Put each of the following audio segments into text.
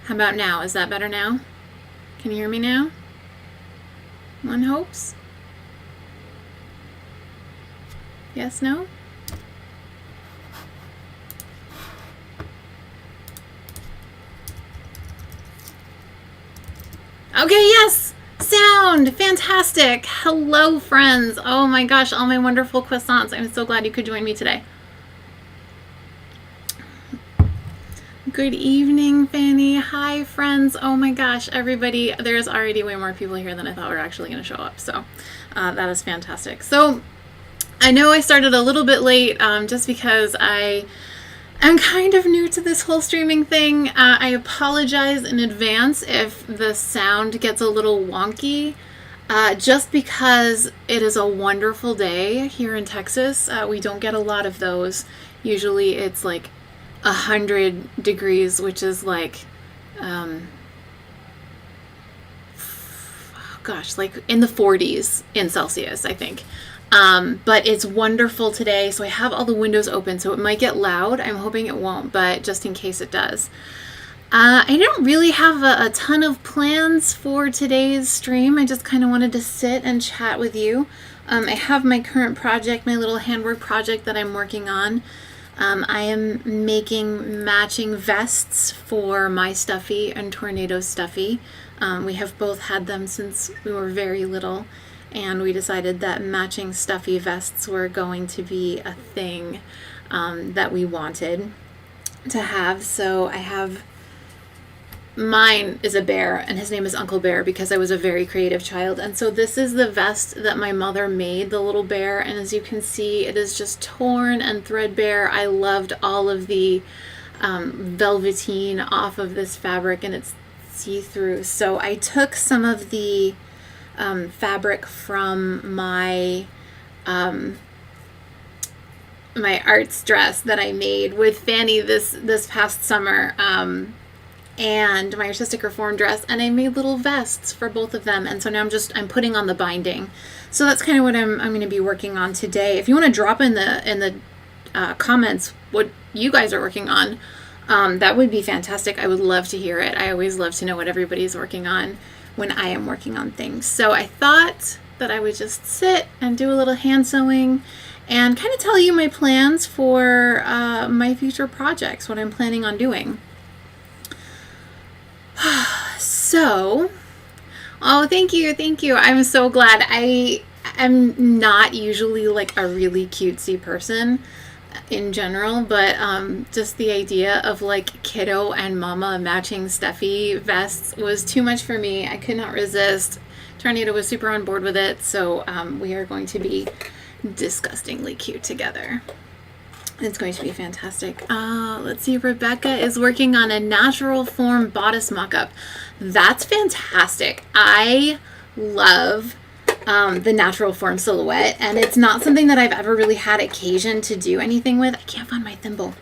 How about now? Is that better now? Can you hear me now? One hopes. Yes, no? Okay, yes! Sound! Fantastic! Hello, friends! Oh my gosh, all my wonderful croissants. I'm so glad you could join me today. Good evening, Fanny. Hi, friends. Oh my gosh, everybody. There's already way more people here than I thought were actually going to show up, so that is fantastic. So, I know I started a little bit late just because I'm kind of new to this whole streaming thing. I apologize in advance if the sound gets a little wonky, just because it is a wonderful day here in Texas. We don't get a lot of those. Usually it's like 100 degrees, which is like, gosh, like in the 40s in Celsius, I think. But it's wonderful today, so I have all the windows open, so it might get loud. I'm hoping it won't, but just in case it does. I don't really have a ton of plans for today's stream. I just kind of wanted to sit and chat with you. I have my current project, my little handwork project that I'm working on. I am making matching vests for my Stuffy and Tornado's Stuffy. We have both had them since we were very little, and we decided that matching Stuffy vests were going to be a thing that we wanted to have. So I have, mine is a bear, and his name is Uncle Bear because I was a very creative child. And so this is the vest that my mother made, the little bear, and as you can see, it is just torn and threadbare. I loved all of the velveteen off of this fabric, and it's see-through. So I took some of the fabric from my my arts dress that I made with Fanny this past summer, and my artistic reform dress, and I made little vests for both of them. And so now I'm putting on the binding. So that's kind of what I'm going to be working on today. If you want to drop in the comments what you guys are working on, that would be fantastic. I would love to hear it. I always love to know what everybody's working on when I am working on things. So I thought that I would just sit and do a little hand sewing and kind of tell you my plans for my future projects, what I'm planning on doing. So, oh, thank you. I'm so glad. I'm not usually like a really cutesy person in general, but just the idea of like kiddo and mama matching Stuffy vests was too much for me. I could not resist. Tornado was super on board with it, so we are going to be disgustingly cute together. It's going to be fantastic. Let's see, Rebecca is working on a natural form bodice mock-up. That's fantastic. I love the natural form silhouette, and it's not something that I've ever really had occasion to do anything with. I can't find my thimble.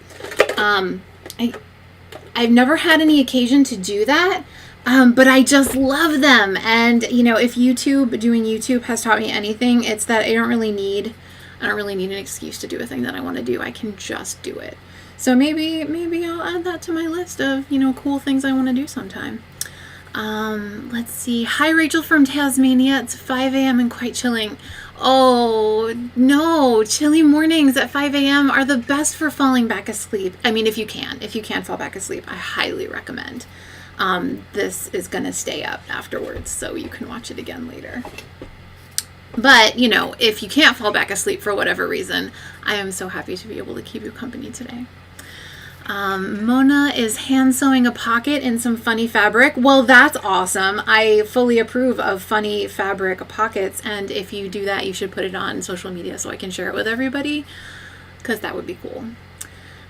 I've never had any occasion to do that, but I just love them. And you know, if doing YouTube has taught me anything, it's that I don't really need an excuse to do a thing that I want to do. I can just do it. So maybe I'll add that to my list of, cool things I want to do sometime. Let's see. Hi, Rachel from Tasmania. It's 5 a.m. and quite chilling. Oh, no. Chilly mornings at 5 a.m. are the best for falling back asleep. I mean, if you can fall back asleep, I highly recommend. This is going to stay up afterwards, so you can watch it again later. But, if you can't fall back asleep for whatever reason, I am so happy to be able to keep you company today. Mona is hand sewing a pocket in some funny fabric. Well, that's awesome. I fully approve of funny fabric pockets. And if you do that, you should put it on social media so I can share it with everybody, because that would be cool.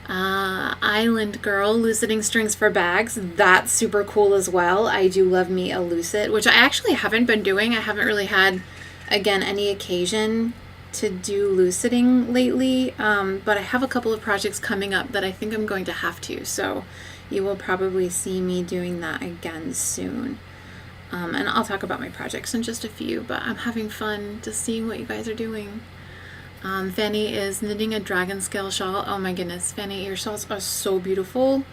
Island Girl, luciding strings for bags. That's super cool as well. I do love me a lucid, which I actually haven't been doing. I haven't really had, again, any occasion to do luciding lately, but I have a couple of projects coming up that I think I'm going to have to, so you will probably see me doing that again soon. And I'll talk about my projects in just a few, but I'm having fun just seeing what you guys are doing. Fanny is knitting a dragon scale shawl. Oh my goodness, Fanny, your shawls are so beautiful.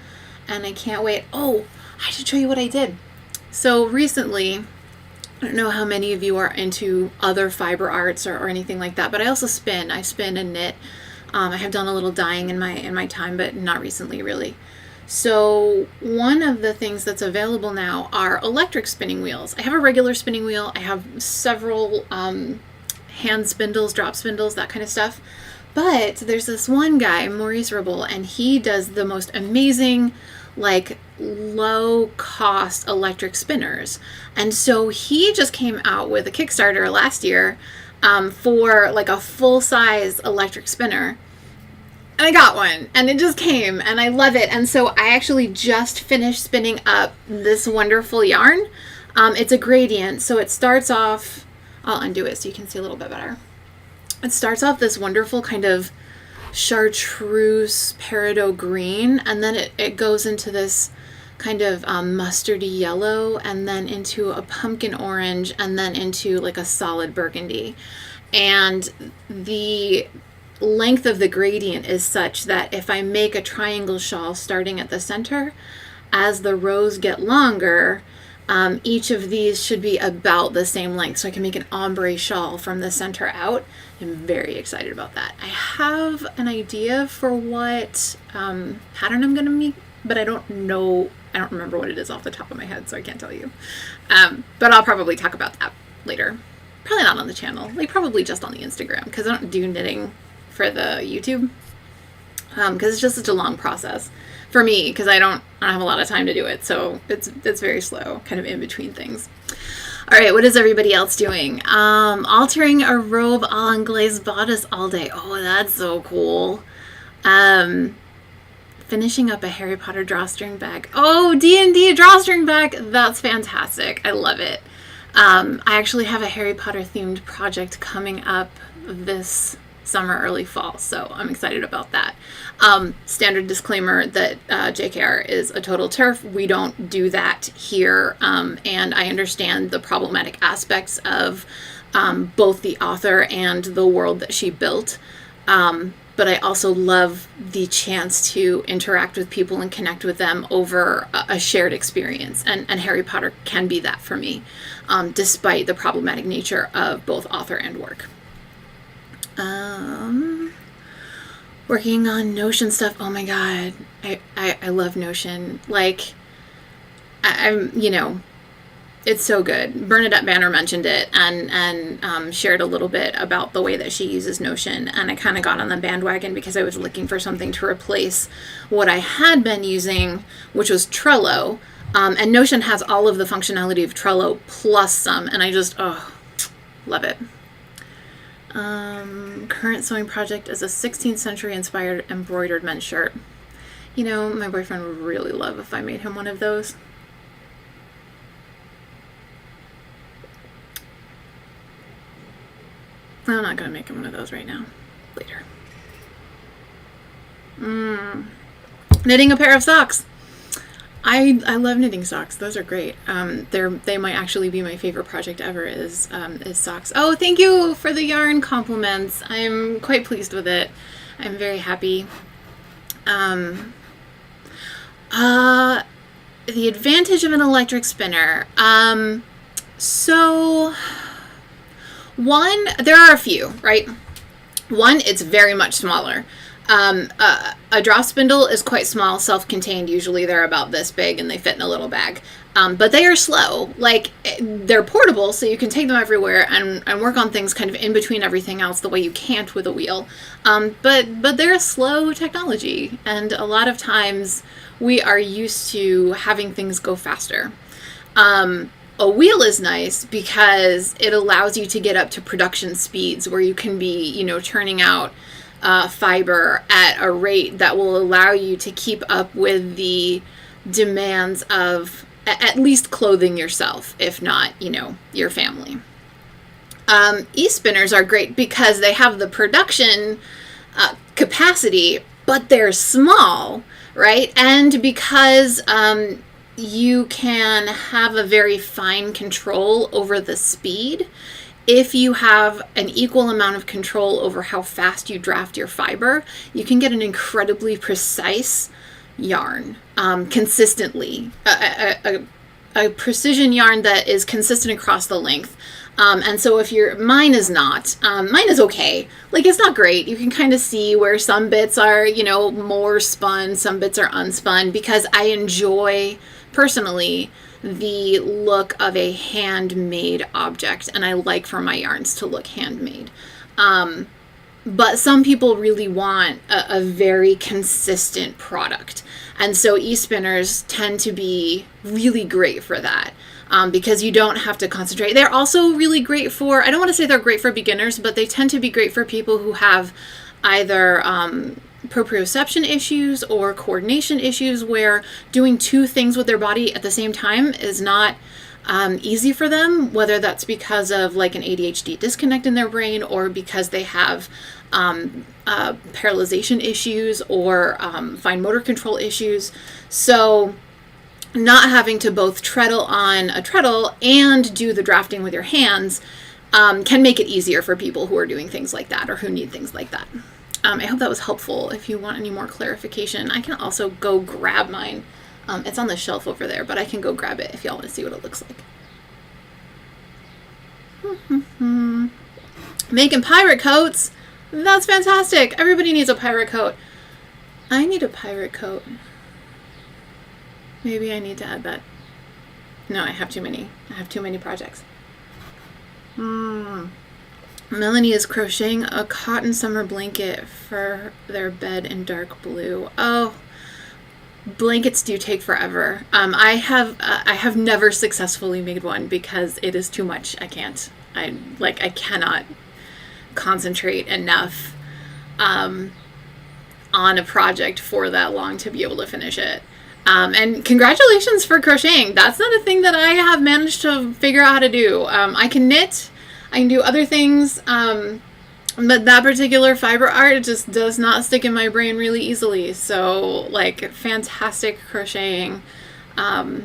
and I can't wait. Oh, I should show you what I did. So recently, I don't know how many of you are into other fiber arts or anything like that, but I also spin. I spin and knit. I have done a little dyeing in my time, but not recently, really. So one of the things that's available now are electric spinning wheels. I have a regular spinning wheel. I have several hand spindles, drop spindles, that kind of stuff. But there's this one guy, Maurice Ribble, and he does the most amazing, like, low-cost electric spinners. And so he just came out with a Kickstarter last year for, like, a full-size electric spinner. And I got one, and it just came, and I love it. And so I actually just finished spinning up this wonderful yarn. It's a gradient, so it starts off... I'll undo it so you can see a little bit better. It starts off this wonderful kind of chartreuse peridot green, and then it goes into this kind of mustardy yellow, and then into a pumpkin orange, and then into like a solid burgundy. And the length of the gradient is such that if I make a triangle shawl starting at the center, as the rows get longer, each of these should be about the same length, so I can make an ombre shawl from the center out. I'm very excited about that. I have an idea for what pattern I'm going to make, but I don't remember what it is off the top of my head, so I can't tell you. But I'll probably talk about that later. Probably not on the channel, like probably just on the Instagram, because I don't do knitting for the YouTube, because it's just such a long process for me, because I don't have a lot of time to do it, so it's very slow, kind of in between things. All right, what is everybody else doing? Altering a robe à l'anglaise bodice all day. Oh, that's so cool. Finishing up a Harry Potter drawstring bag. Oh, D&D drawstring bag. That's fantastic. I love it. I actually have a Harry Potter themed project coming up this summer, early fall, so I'm excited about that. Standard disclaimer that JKR is a total TERF. We don't do that here, and I understand the problematic aspects of both the author and the world that she built, but I also love the chance to interact with people and connect with them over a shared experience, and Harry Potter can be that for me, despite the problematic nature of both author and work. Working on Notion stuff. Oh my god, I love Notion. Like, I'm it's so good. Bernadette Banner mentioned it and shared a little bit about the way that she uses Notion, and I kind of got on the bandwagon because I was looking for something to replace what I had been using, which was Trello. And Notion has all of the functionality of Trello plus some, and I just love it. Current sewing project is a 16th century inspired embroidered men's shirt. My boyfriend would really love if I made him one of those. I'm not gonna make him one of those right now. Later. Knitting a pair of socks. I love knitting socks. Those are great. They might actually be my favorite project ever is socks. Oh, thank you for the yarn compliments. I'm quite pleased with it. I'm very happy. The advantage of an electric spinner. So one, there are a few, right? One, it's very much smaller. A drop spindle is quite small, self-contained. Usually they're about this big and they fit in a little bag. But they are slow. Like, they're portable, so you can take them everywhere and work on things kind of in between everything else the way you can't with a wheel. But they're a slow technology, and a lot of times we are used to having things go faster. A wheel is nice because it allows you to get up to production speeds where you can be, churning out fiber at a rate that will allow you to keep up with the demands of at least clothing yourself, if not, your family. E-spinners are great because they have the production capacity, but they're small, right? And because you can have a very fine control over the speed. If you have an equal amount of control over how fast you draft your fiber, you can get an incredibly precise yarn. consistently, a precision yarn that is consistent across the length. And so if mine is not, mine is okay. Like, it's not great. You can kind of see where some bits are, you know, more spun, some bits are unspun, because I enjoy personally the look of a handmade object, and I like for my yarns to look handmade. But some people really want a very consistent product. And so e-spinners tend to be really great for that, because you don't have to concentrate. They're also really great for, I don't want to say they're great for beginners, but they tend to be great for people who have either proprioception issues or coordination issues, where doing two things with their body at the same time is not easy for them, whether that's because of like an ADHD disconnect in their brain, or because they have paralyzation issues or fine motor control issues. So not having to both treadle on a treadle and do the drafting with your hands can make it easier for people who are doing things like that, or who need things like that. I hope that was helpful. If you want any more clarification, I can also go grab mine. It's on the shelf over there, but I can go grab it if y'all want to see what it looks like. Making pirate coats. That's fantastic. Everybody needs a pirate coat. I need a pirate coat. Maybe I need to add that. No, I have too many. I have too many projects. Melanie is crocheting a cotton summer blanket for their bed in dark blue. Oh, blankets do take forever. I have never successfully made one because it is too much. I can't. I cannot concentrate enough on a project for that long to be able to finish it. And congratulations for crocheting. That's not a thing that I have managed to figure out how to do. I can knit, I can do other things, but that particular fiber art just does not stick in my brain really easily. So, like, fantastic crocheting. I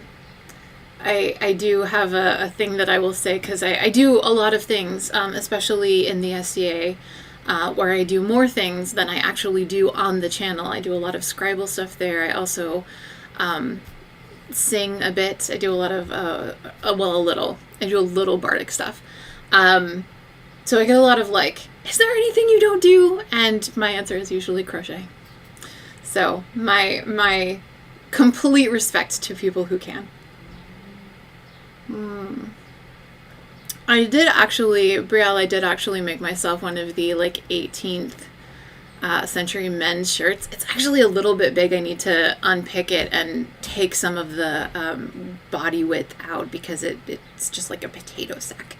do have a thing that I will say, because I do a lot of things, especially in the SCA, where I do more things than I actually do on the channel. I do a lot of Scribal stuff there. I also sing a bit. I do a lot of, a little. I do a little bardic stuff. So I get a lot of like, is there anything you don't do? And my answer is usually crochet. So my complete respect to people who can. I did actually make myself one of the like 18th century men's shirts. It's actually a little bit big. I need to unpick it and take some of the body width out, because it's just like a potato sack.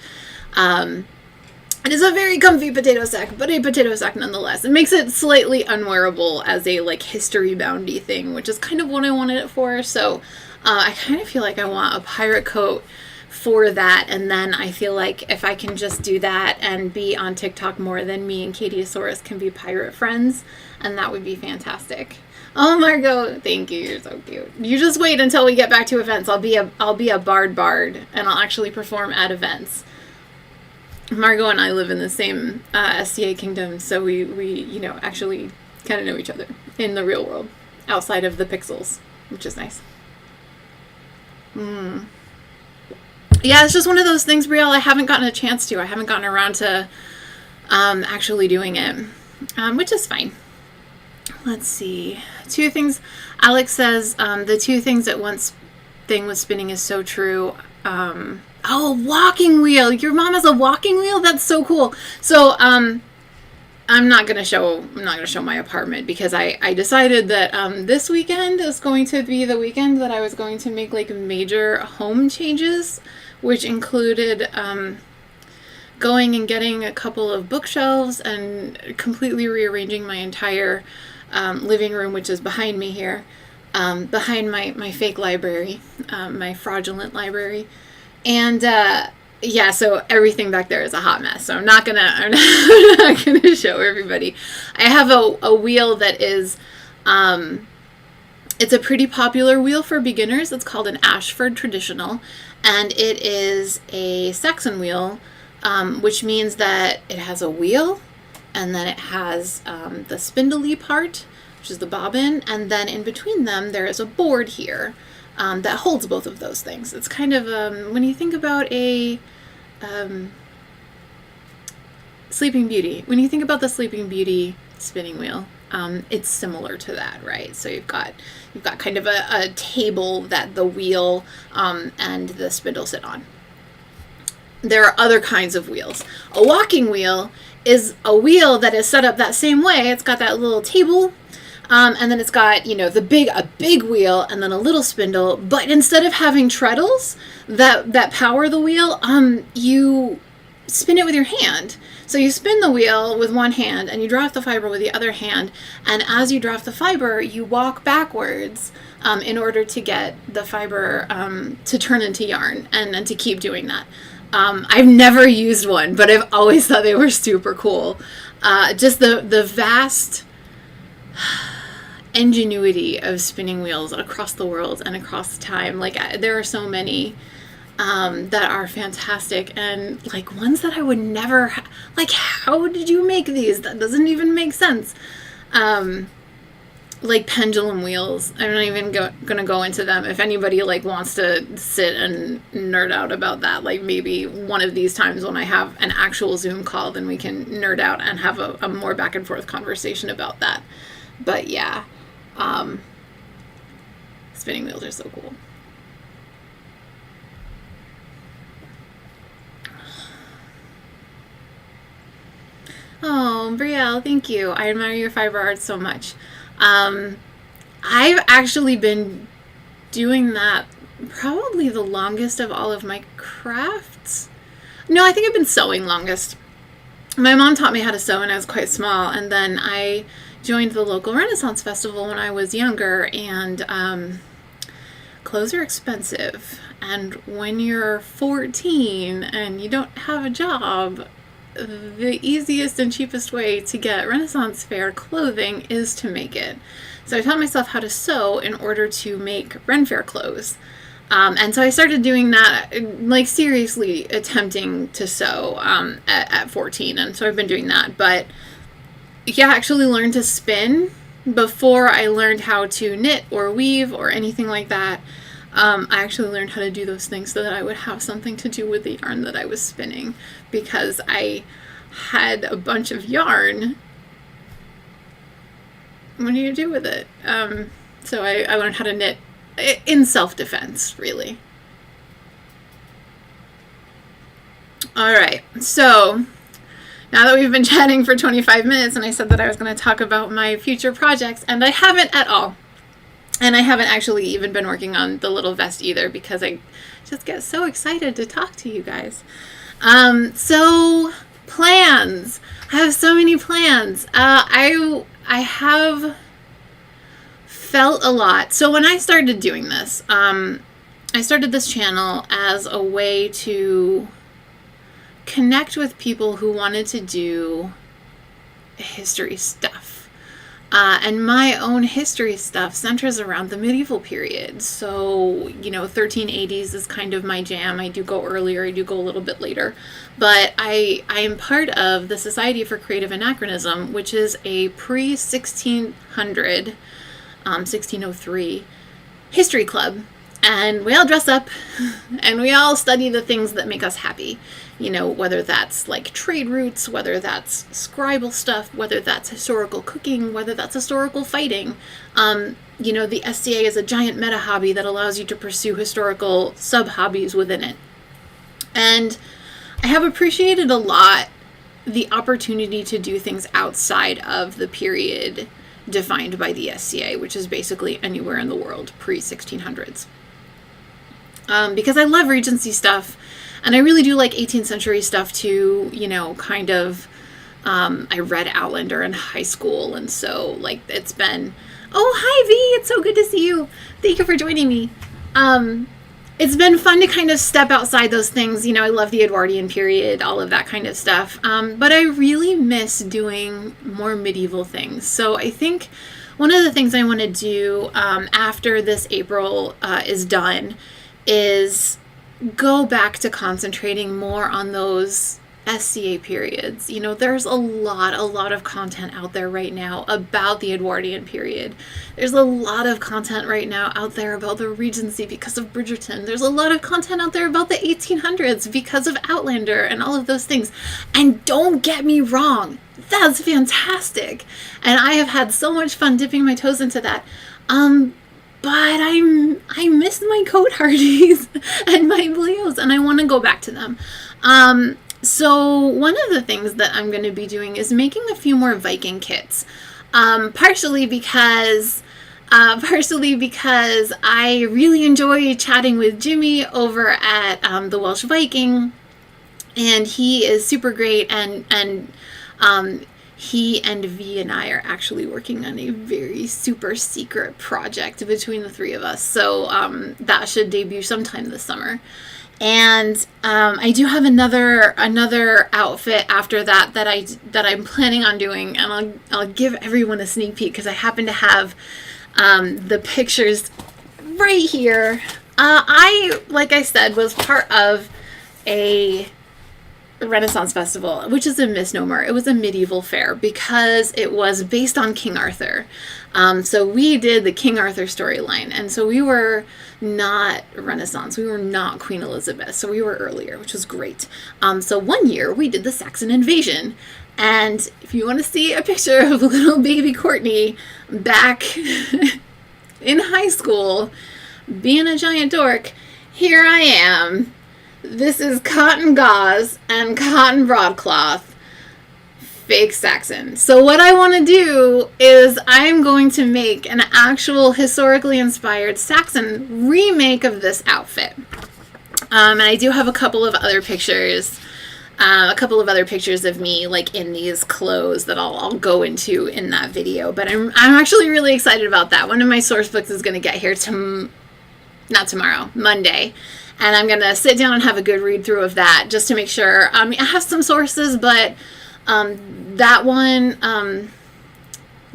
It is a very comfy potato sack, but a potato sack nonetheless. It makes it slightly unwearable as a like history boundy thing, which is kind of what I wanted it for. So I kind of feel like I want a pirate coat for that, and then I feel like if I can just do that and be on TikTok more, then me and Katieosaurus can be pirate friends, and that would be fantastic. Oh, Margot, thank you. You're so cute. You just wait until we get back to events. I'll be a bard, and I'll actually perform at events. Margot and I live in the same SCA kingdom, so we actually kind of know each other in the real world, outside of the pixels, which is nice. Yeah, it's just one of those things, Brielle, I haven't gotten a chance to. I haven't gotten around to actually doing it, which is fine. Let's see. 2 things. Alex says, the 2 things that one thing with spinning is so true. Oh, walking wheel. Your mom has a walking wheel? That's so cool. So, I'm not gonna show my apartment, because I decided that this weekend is going to be the weekend that I was going to make like major home changes, which included going and getting a couple of bookshelves and completely rearranging my entire living room, which is behind me here, behind my fake library, my fraudulent library. And yeah, so everything back there is a hot mess. So I'm not gonna show everybody. I have a wheel that is, it's a pretty popular wheel for beginners. It's called an Ashford Traditional, and it is a Saxon wheel, which means that it has a wheel, and then it has the spindly part, which is the bobbin, and then in between them there is a board here that holds both of those things. It's kind of, when you think about a Sleeping Beauty, when you think about the Sleeping Beauty spinning wheel, it's similar to that, right? So you've got kind of a table that the wheel and the spindle sit on. There are other kinds of wheels. A walking wheel is a wheel that is set up that same way. It's got that little table, and then it's got, a big wheel and then a little spindle. But instead of having treadles that power the wheel, you spin it with your hand. So you spin the wheel with one hand and you draw off the fiber with the other hand. And as you draw off the fiber, you walk backwards in order to get the fiber to turn into yarn and to keep doing that. I've never used one, but I've always thought they were super cool. Just the vast ingenuity of spinning wheels across the world and across time. Like, there are so many that are fantastic, and like ones that I would never like, how did you make these? That doesn't even make sense. Like pendulum wheels. I'm not even gonna go into them. If anybody like wants to sit and nerd out about that, like maybe one of these times when I have an actual Zoom call, then we can nerd out and have a more back and forth conversation about that. But yeah, spinning wheels are so cool. Oh, Brielle, thank you. I admire your fiber art so much. I've actually been doing that probably the longest of all of my crafts. No, I think I've been sewing longest. My mom taught me how to sew when I was quite small, and then I joined the local Renaissance Festival when I was younger, and clothes are expensive. And when you're 14 and you don't have a job, the easiest and cheapest way to get Renaissance Fair clothing is to make it. So I taught myself how to sew in order to make Ren Fair clothes. And so I started doing that, like seriously attempting to sew at 14. And so I've been doing that. But yeah, I actually learned to spin before I learned how to knit or weave or anything like that. I actually learned how to do those things so that I would have something to do with the yarn that I was spinning, because I had a bunch of yarn. What do you do with it? So I learned how to knit in self-defense, really. All right, so now that we've been chatting for 25 minutes and I said that I was going to talk about my future projects, and I haven't at all. And I haven't actually even been working on the little vest either, because I just get so excited to talk to you guys. So plans. I have so many plans. I have felt a lot. So when I started doing this, I started this channel as a way to connect with people who wanted to do history stuff. And my own history stuff centers around the medieval period. So, 1380s is kind of my jam. I do go earlier, I do go a little bit later. But I am part of the Society for Creative Anachronism, which is a pre-1600, 1603 history club. And we all dress up and we all study the things that make us happy. Whether that's like trade routes, whether that's Scribal stuff, whether that's historical cooking, whether that's historical fighting. The SCA is a giant meta hobby that allows you to pursue historical sub-hobbies within it. And I have appreciated a lot the opportunity to do things outside of the period defined by the SCA, which is basically anywhere in the world pre-1600s. Because I love Regency stuff, and I really do like 18th century stuff too, kind of. I read Outlander in high school, and so, it's been... Oh, hi, V! It's so good to see you! Thank you for joining me. It's been fun to kind of step outside those things. I love the Edwardian period, all of that kind of stuff. But I really miss doing more medieval things. So I think one of the things I want to do after this April is done is go back to concentrating more on those SCA periods. You know, there's a lot of content out there right now about the Edwardian period. There's a lot of content right now out there about the Regency because of Bridgerton. There's a lot of content out there about the 1800s because of Outlander and all of those things. And don't get me wrong, that's fantastic. And I have had so much fun dipping my toes into that. But I miss my Code Hardys and my Bleos, and I want to go back to them. So one of the things that I'm going to be doing is making a few more Viking kits. Partially because I really enjoy chatting with Jimmy over at the Welsh Viking, and he is super great, and he and V and I are actually working on a very super secret project between the three of us. So that should debut sometime this summer. And I do have another outfit after that I'm planning on doing, and I'll give everyone a sneak peek because I happen to have the pictures right here. I, like I said, was part of a Renaissance Festival, which is a misnomer. It was a medieval fair because it was based on King Arthur. So we did the King Arthur storyline, and so we were not Renaissance. We were not Queen Elizabeth. So we were earlier, which was great. So one year we did the Saxon invasion, and if you want to see a picture of little baby Courtney back in high school being a giant dork, here I am. This is cotton gauze and cotton broadcloth, fake Saxon. So what I want to do is I'm going to make an actual historically inspired Saxon remake of this outfit. And I do have a couple of other pictures of me like in these clothes that I'll go into in that video. But I'm actually really excited about that. One of my source books is going to get here not tomorrow, Monday. And I'm going to sit down and have a good read through of that just to make sure. I have some sources, but that one,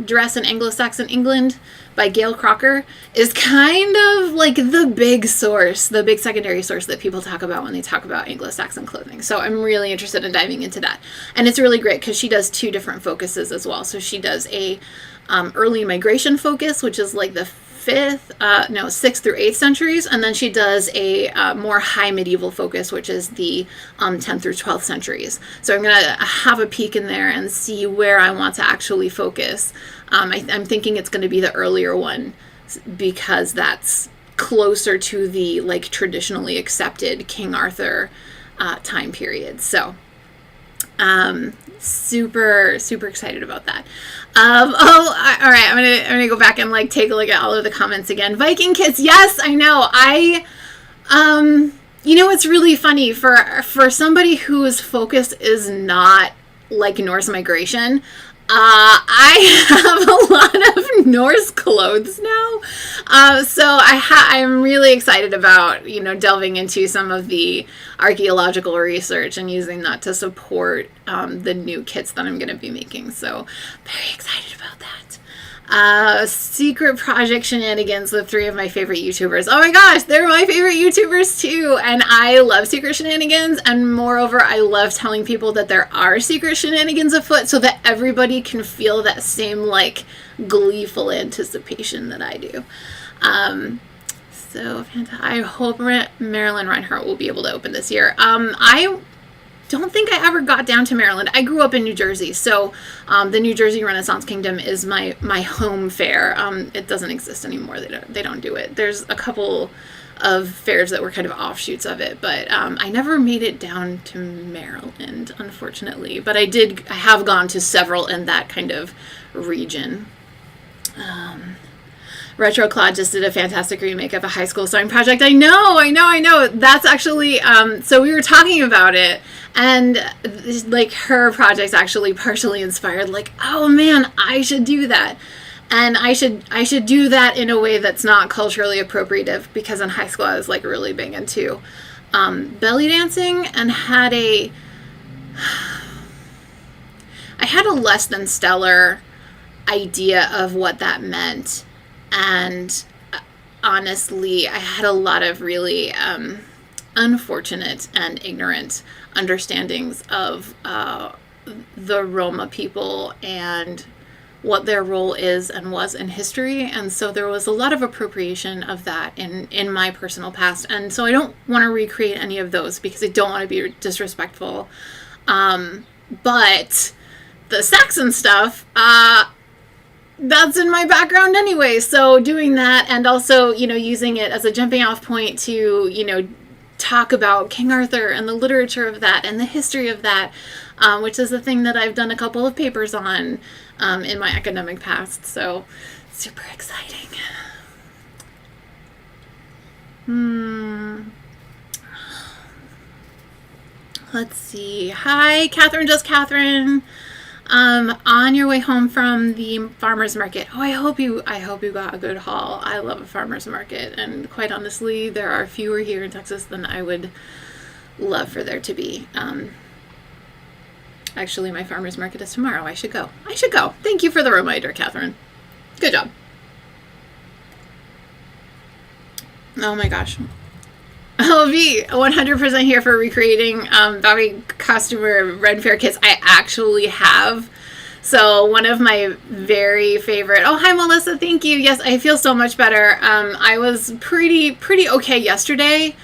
Dress in Anglo-Saxon England by Gail Crocker, is kind of like the big source, the big secondary source that people talk about when they talk about Anglo-Saxon clothing. So I'm really interested in diving into that. And it's really great because she does two different focuses as well. So she does a early migration focus, which is like the 6th through 8th centuries, and then she does a more high medieval focus, which is the 10th through 12th centuries. So I'm going to have a peek in there and see where I want to actually focus. I'm thinking it's going to be the earlier one because that's closer to the like traditionally accepted King Arthur time period. So super excited about that. All right, I'm gonna go back and like take a look at all of the comments again. Viking kits, yes, I know. You know, it's really funny for somebody whose focus is not like Norse migration. I have a lot of Norse clothes now, so I'm really excited about, you know, delving into some of the archaeological research and using that to support the new kits that I'm going to be making. So very excited about that. Secret project shenanigans with 3 of my favorite YouTubers. Oh my gosh, they're my favorite YouTubers too, and I love secret shenanigans, and moreover, I love telling people that there are secret shenanigans afoot so that everybody can feel that same like gleeful anticipation that I do. So I hope Marilyn Reinhardt will be able to open this year. I don't think I ever got down to Maryland. I grew up in New Jersey, so the New Jersey Renaissance Kingdom is my home fair. It doesn't exist anymore. They don't do it. There's a couple of fairs that were kind of offshoots of it, but I never made it down to Maryland, unfortunately. But I have gone to several in that kind of region. Retro Claude just did a fantastic remake of a high school sewing project. I know. That's actually, so we were talking about it, and like her project's actually partially inspired, like, oh man, I should do that. And I should do that in a way that's not culturally appropriative, because in high school I was like really big into belly dancing, and I had a less than stellar idea of what that meant. And honestly, I had a lot of really unfortunate and ignorant understandings of the Roma people and what their role is and was in history. And so there was a lot of appropriation of that in my personal past. And so I don't want to recreate any of those because I don't want to be disrespectful. But the Saxon stuff, that's in my background anyway. So doing that and also, using it as a jumping off point to, talk about King Arthur and the literature of that and the history of that, which is a thing that I've done a couple of papers on in my academic past. So super exciting. Let's see. Hi, Catherine, just Catherine. On your way home from the farmer's market. Oh, I hope you got a good haul. I love a farmer's market, and quite honestly, there are fewer here in Texas than I would love for there to be. Actually, my farmer's market is tomorrow. I should go. Thank you for the reminder, Catherine. Good job. Oh my gosh. I'll be 100% here for recreating Bobby Costumer Red Fair kits. I actually have. So one of my very favorite. Oh, hi, Melissa. Thank you. Yes, I feel so much better. I was pretty okay yesterday,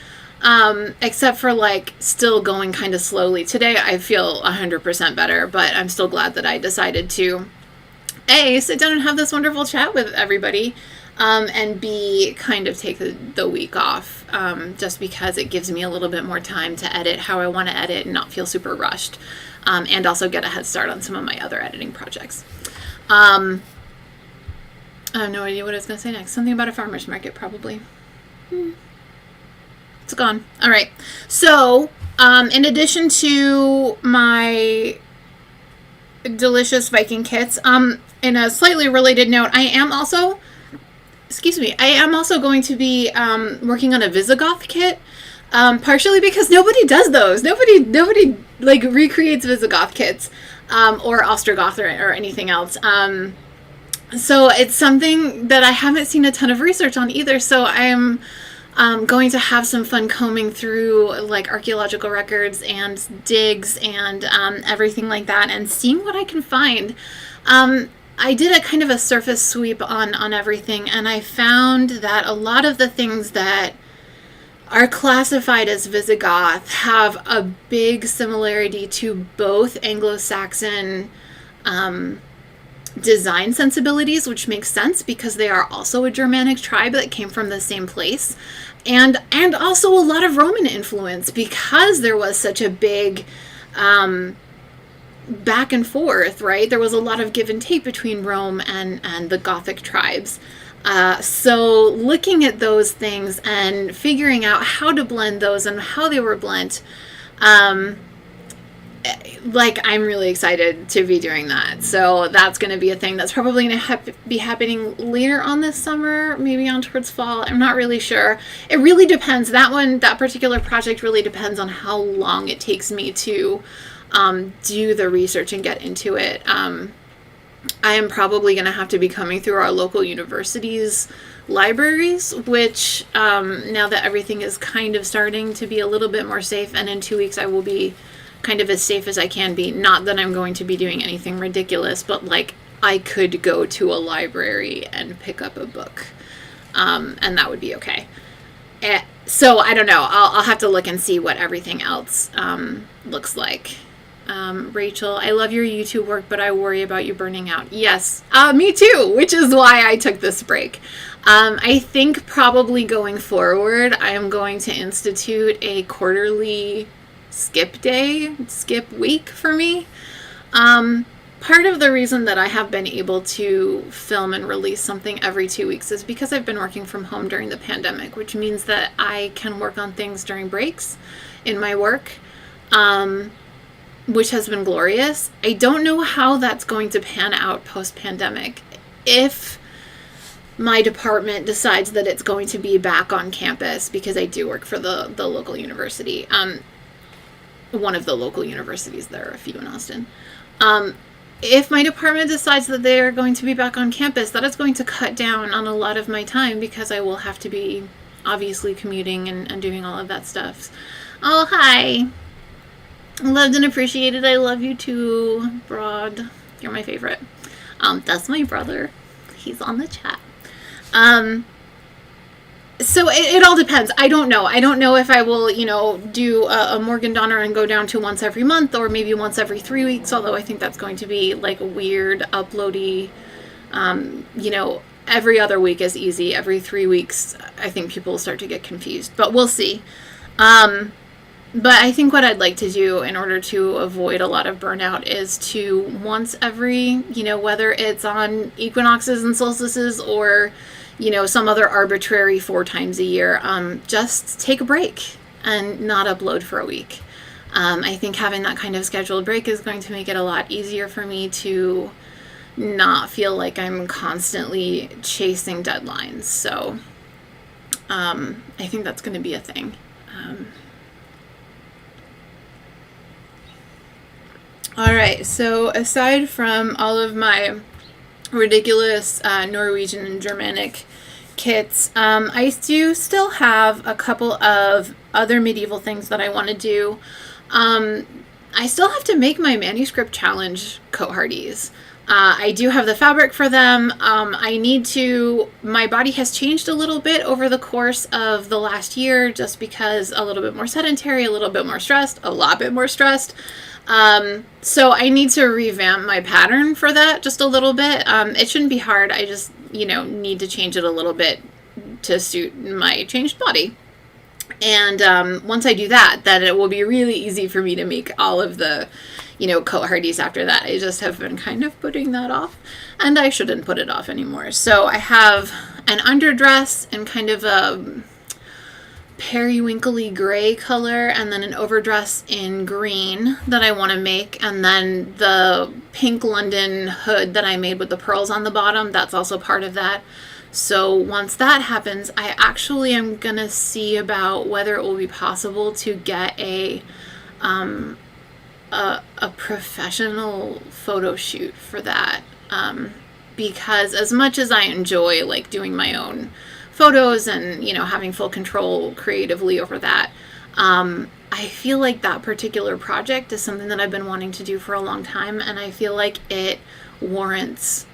except for still going kind of slowly. Today, I feel 100% better, but I'm still glad that I decided to A, sit down and have this wonderful chat with everybody. And B, kind of take the week off, just because it gives me a little bit more time to edit how I want to edit and not feel super rushed, and also get a head start on some of my other editing projects. I have no idea what I was going to say next. Something about a farmer's market, probably. It's gone. All right. So, in addition to my delicious Viking kits, in a slightly related note, I am also going to be working on a Visigoth kit, partially because nobody does those. Nobody recreates Visigoth kits, or Ostrogoth or anything else. So it's something that I haven't seen a ton of research on either. So I am going to have some fun combing through archaeological records and digs and everything like that, and seeing what I can find. I did a kind of a surface sweep on everything, and I found that a lot of the things that are classified as Visigoth have a big similarity to both Anglo-Saxon design sensibilities, which makes sense because they are also a Germanic tribe that came from the same place, and also a lot of Roman influence because there was such a big back and forth, right? There was a lot of give and take between Rome and the Gothic tribes. So looking at those things and figuring out how to blend those and how they were blent, I'm really excited to be doing that. So that's going to be a thing that's probably going to be happening later on this summer, maybe on towards fall. I'm not really sure. It really depends. That particular project really depends on how long it takes me to do the research and get into it. I am probably going to have to be coming through our local university's libraries, which now that everything is kind of starting to be a little bit more safe, and in 2 weeks I will be kind of as safe as I can be. Not that I'm going to be doing anything ridiculous, but I could go to a library and pick up a book, and that would be okay. So I don't know. I'll have to look and see what everything else looks like. Rachel, I love your YouTube work, but I worry about you burning out. Yes, me too, which is why I took this break. I think probably going forward, I am going to institute a quarterly skip week for me. Part of the reason that I have been able to film and release something every 2 weeks is because I've been working from home during the pandemic, which means that I can work on things during breaks in my work, which has been glorious. I don't know how that's going to pan out post-pandemic. If my department decides that it's going to be back on campus, because I do work for the local university, one of the local universities. There are a few in Austin. If my department decides that they're going to be back on campus, that is going to cut down on a lot of my time because I will have to be obviously commuting and doing all of that stuff. Oh, hi. Loved and appreciated. I love you too, Broad. You're my favorite. That's my brother. He's on the chat. So it all depends. I don't know. I don't know if I will, do a Morgan Donner and go down to once every month or maybe once every 3 weeks, although I think that's going to be like a weird uploady, every other week is easy. Every 3 weeks, I think people will start to get confused, but we'll see. But I think what I'd like to do in order to avoid a lot of burnout is to once every, whether it's on equinoxes and solstices or, some other arbitrary 4 times a year, just take a break and not upload for a week. I think having that kind of scheduled break is going to make it a lot easier for me to not feel like I'm constantly chasing deadlines. So I think that's going to be a thing. All right, so aside from all of my ridiculous Norwegian and Germanic kits, I do still have a couple of other medieval things that I want to do. I still have to make my manuscript challenge cohorties. I do have the fabric for them. My body has changed a little bit over the course of the last year just because a little bit more sedentary, a little bit more stressed, a lot bit more stressed. So I need to revamp my pattern for that just a little bit. It shouldn't be hard. I just, need to change it a little bit to suit my changed body. And once I do that, then it will be really easy for me to make all of the, cohorties after that. I just have been kind of putting that off, and I shouldn't put it off anymore. So I have an underdress and kind of a periwinkly gray color, and then an overdress in green that I want to make, and then the pink London hood that I made with the pearls on the bottom, that's also part of that. So once that happens, I actually am gonna see about whether it will be possible to get a professional photo shoot for that, because as much as I enjoy like doing my own photos and having full control creatively over that, I feel like that particular project is something that I've been wanting to do for a long time, and I feel like it warrants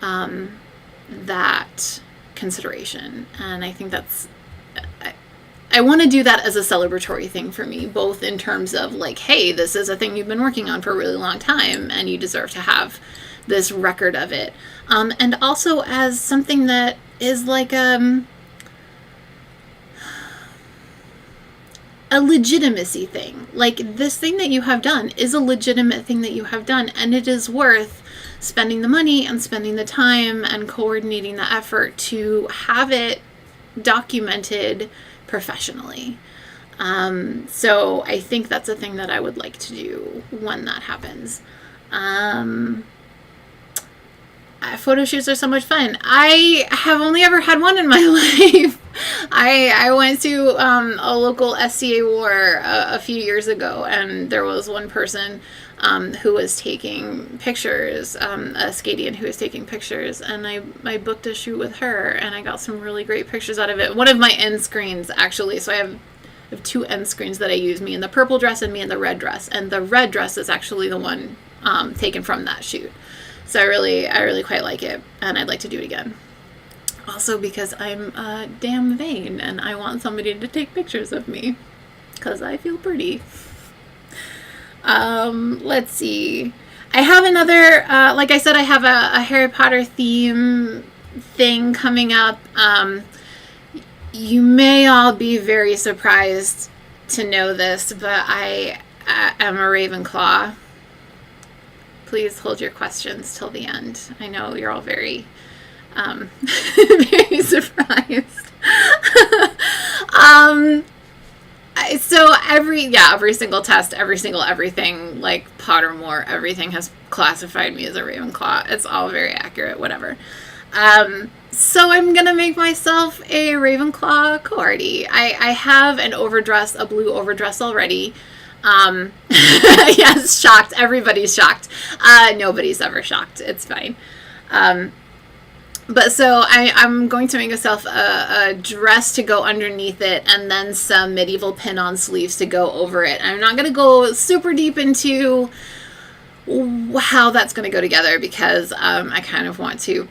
that consideration. And I think I want to do that as a celebratory thing for me, both in terms of like, hey, this is a thing you've been working on for a really long time and you deserve to have this record of it, and also as something that is like a legitimacy thing. Like, this thing that you have done is a legitimate thing that you have done, and it is worth spending the money and spending the time and coordinating the effort to have it documented professionally. So I think that's a thing that I would like to do when that happens. Photo shoots are so much fun. I have only ever had one in my life. I went to a local SCA war a few years ago, and there was one person who was taking pictures, a Scadian who was taking pictures, and I booked a shoot with her, and I got some really great pictures out of it. One of my end screens, actually, so I have 2 end screens that I use, me in the purple dress and me in the red dress, and the red dress is actually the one taken from that shoot. So I really quite like it, and I'd like to do it again. Also because I'm damn vain, and I want somebody to take pictures of me, because I feel pretty. Let's see. I have another, like I said, I have a Harry Potter theme thing coming up. You may all be very surprised to know this, but I am a Ravenclaw. Please hold your questions till the end. I know you're all very, very surprised. So every single test, every single everything, like Pottermore, everything has classified me as a Ravenclaw. It's all very accurate, whatever. So I'm gonna make myself a Ravenclaw cohorty. I have an overdress, a blue overdress already. Yes, shocked. Everybody's shocked. Nobody's ever shocked. It's fine. But so I'm going to make myself a dress to go underneath it, and then some medieval pin-on sleeves to go over it. I'm not going to go super deep into how that's going to go together, because I kind of want to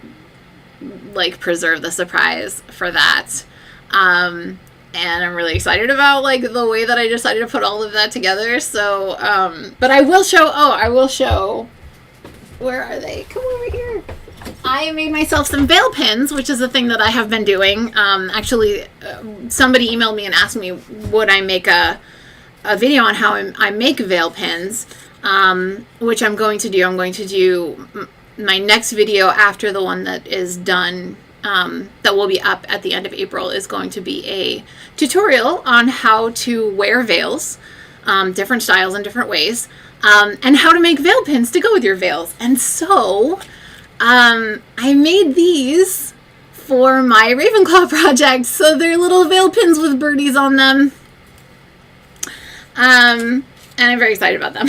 like preserve the surprise for that. And I'm really excited about like the way that I decided to put all of that together. So, but I will show, where are they? Come over here. I made myself some veil pins, which is a thing that I have been doing. Actually, somebody emailed me and asked me would I make a video on how I make veil pins, which I'm going to do. I'm going to do my next video after the one that is done, that will be up at the end of April, is going to be a tutorial on how to wear veils, different styles and different ways, and how to make veil pins to go with your veils. And so I made these for my Ravenclaw project. So they're little veil pins with birdies on them. And I'm very excited about them.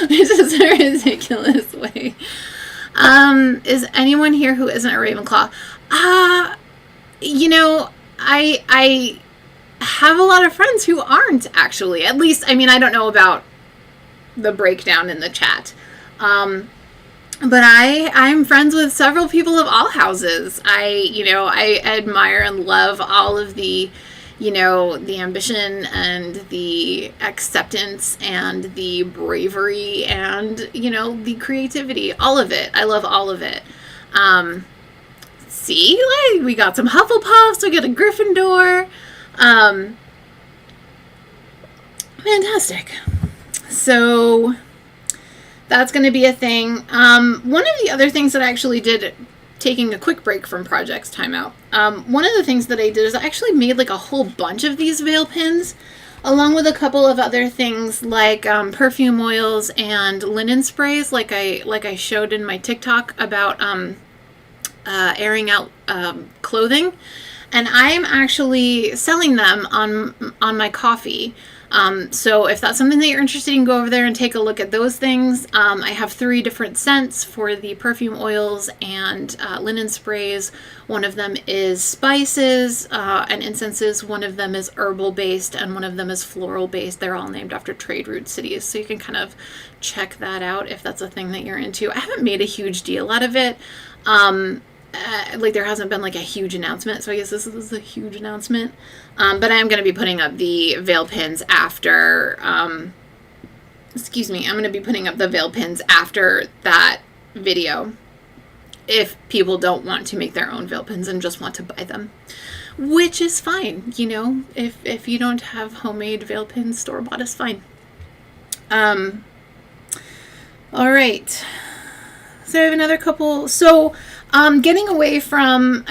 This is a ridiculous way. Is anyone here who isn't a Ravenclaw? You know, I have a lot of friends who aren't, actually. At least, I mean, I don't know about the breakdown in the chat. But I'm friends with several people of all houses. I admire and love all of the, the ambition and the acceptance and the bravery and, the creativity, all of it. I love all of it. See, like, we got some Hufflepuffs, we got a Gryffindor. Fantastic. So that's going to be a thing. One of the other things that I actually did, taking a quick break from projects, timeout, one of the things that I did is I actually made like a whole bunch of these veil pins, along with a couple of other things like perfume oils and linen sprays, like I showed in my TikTok about airing out clothing. And I'm actually selling them on my Ko-fi. So if that's something that you're interested in, go over there and take a look at those things. I have 3 different scents for the perfume oils and linen sprays. One of them is spices and incenses. One of them is herbal based, and one of them is floral based. They're all named after trade route cities, so you can kind of check that out if that's a thing that you're into. I haven't made a huge deal out of it. Like, there hasn't been like a huge announcement, so I guess this is a huge announcement. But I am going to be putting up the veil pins after, I'm going to be putting up the veil pins after that video, if people don't want to make their own veil pins and just want to buy them, which is fine. If you don't have homemade veil pins, store-bought is fine. All right. So I have another couple. So, getting away from,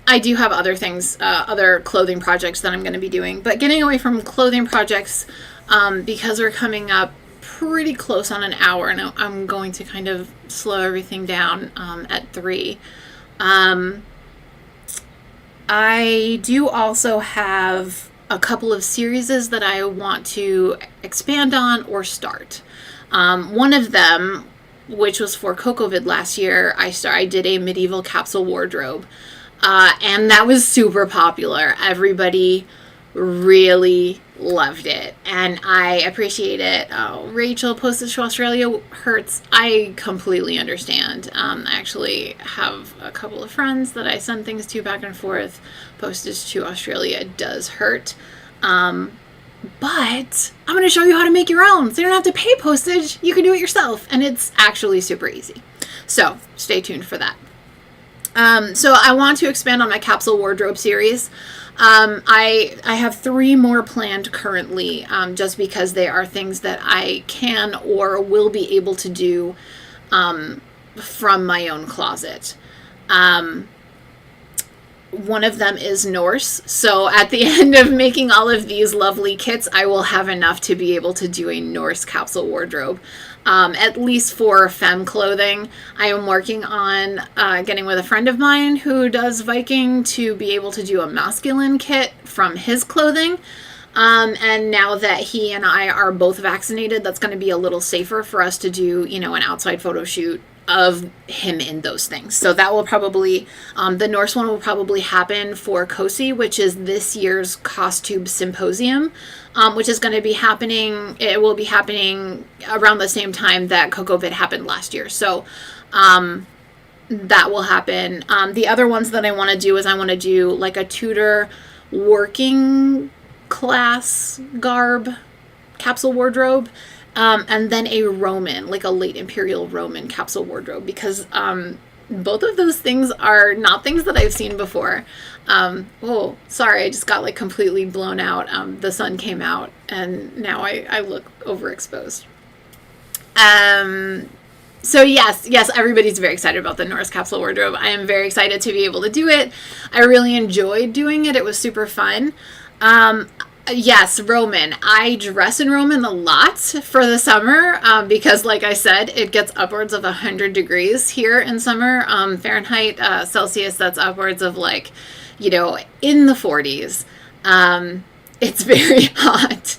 I do have other things, other clothing projects that I'm going to be doing, but getting away from clothing projects, because we're coming up pretty close on an hour, and I'm going to kind of slow everything down, at 3. I do also have a couple of series that I want to expand on or start. One of them, which was for CocoVid last year, I did a medieval capsule wardrobe, and that was super popular. Everybody really loved it, and I appreciate it. Oh, Rachel, postage to Australia hurts. I completely understand. I actually have a couple of friends that I send things to back and forth. Postage to Australia does hurt. But I'm going to show you how to make your own, so you don't have to pay postage. You can do it yourself, and it's actually super easy. So stay tuned for that. So I want to expand on my capsule wardrobe series. I have 3 more planned currently, just because they are things that I can or will be able to do from my own closet. One of them is Norse. So at the end of making all of these lovely kits, I will have enough to be able to do a Norse capsule wardrobe. At least for femme clothing. I am working on getting with a friend of mine who does Viking to be able to do a masculine kit from his clothing. And now that he and I are both vaccinated, that's going to be a little safer for us to do, an outside photo shoot of him in those things. So that will probably, the Norse one will probably happen for COSI, which is this year's Costume Symposium, which is going to be happening, it will be happening around the same time that CocoVid happened last year. So that will happen. The other ones that I want to do is I want to do like a Tudor working class garb capsule wardrobe, and then a Roman, like a late Imperial Roman capsule wardrobe, because both of those things are not things that I've seen before. Oh, sorry, I just got like completely blown out. The sun came out and now I look overexposed. So yes, everybody's very excited about the Norse capsule wardrobe. I am very excited to be able to do it. I really enjoyed doing it. It was super fun. Yes, Roman. I dress in Roman a lot for the summer because, like I said, it gets upwards of 100 degrees here in summer. Fahrenheit, Celsius, that's upwards of like, in the 40s. It's very hot.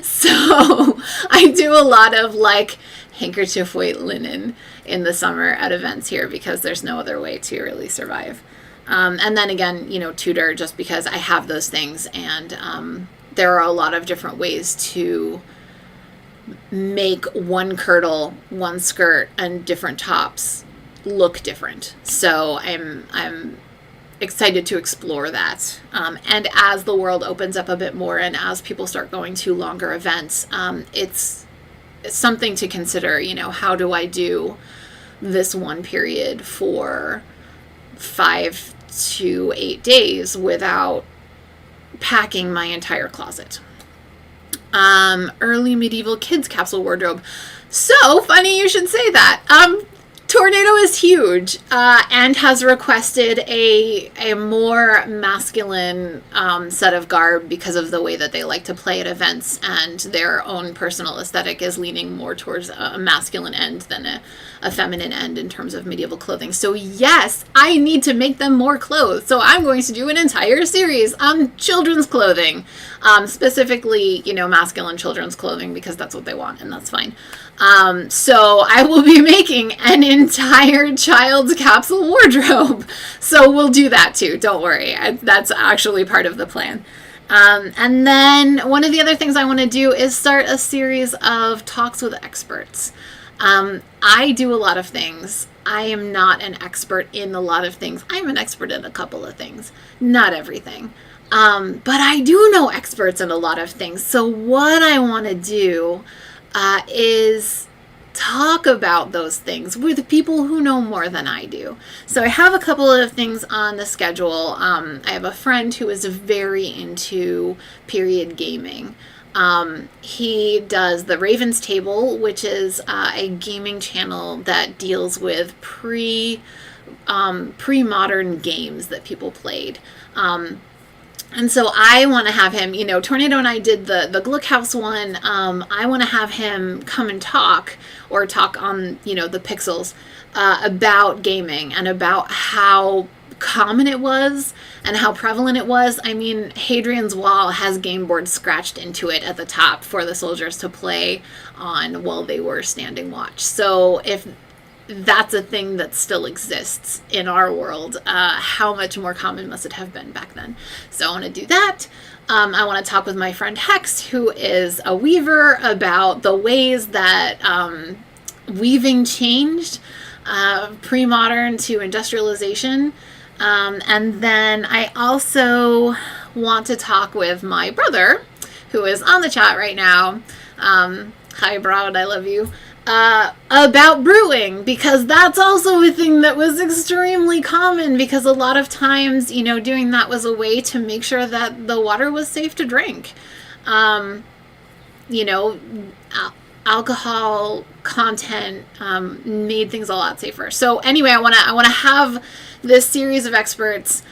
So I do a lot of like handkerchief weight linen in the summer at events here because there's no other way to really survive. And then again, Tudor, just because I have those things, and there are a lot of different ways to make one kirtle, one skirt, and different tops look different. So I'm excited to explore that. And as the world opens up a bit more and as people start going to longer events, it's something to consider, how do I do this one period for 5 to 8 days without packing my entire closet. Early medieval kids capsule wardrobe. So funny you should say that. Tornado is huge and has requested a more masculine set of garb because of the way that they like to play at events, and their own personal aesthetic is leaning more towards a masculine end than a feminine end in terms of medieval clothing. So yes, I need to make them more clothes. So I'm going to do an entire series on children's clothing, specifically, masculine children's clothing, because that's what they want, and that's fine. So I will be making an entire child's capsule wardrobe. So we'll do that too. Don't worry. That's actually part of the plan. And then one of the other things I want to do is start a series of talks with experts. I do a lot of things. I am not an expert in a lot of things. I'm an expert in a couple of things, not everything. But I do know experts in a lot of things. So what I want to do is talk about those things with people who know more than I do. So I have a couple of things on the schedule. I have a friend who is very into period gaming. He does the Raven's Table, which is a gaming channel that deals with pre-modern games that people played. And so I want to have him, Tornado and I did the Glick House one. I want to have him come and talk on, the Pixels, about gaming and about how common it was and how prevalent it was. I mean, Hadrian's Wall has game boards scratched into it at the top for the soldiers to play on while they were standing watch. So if that's a thing that still exists in our world, how much more common must it have been back then? So I want to do that. I want to talk with my friend Hex, who is a weaver, about the ways that weaving changed pre-modern to industrialization. And then I also want to talk with my brother, who is on the chat right now. Hi, Brad, I love you. About brewing, because that's also a thing that was extremely common, because a lot of times, doing that was a way to make sure that the water was safe to drink. Alcohol content made things a lot safer. So anyway, I want to have this series of experts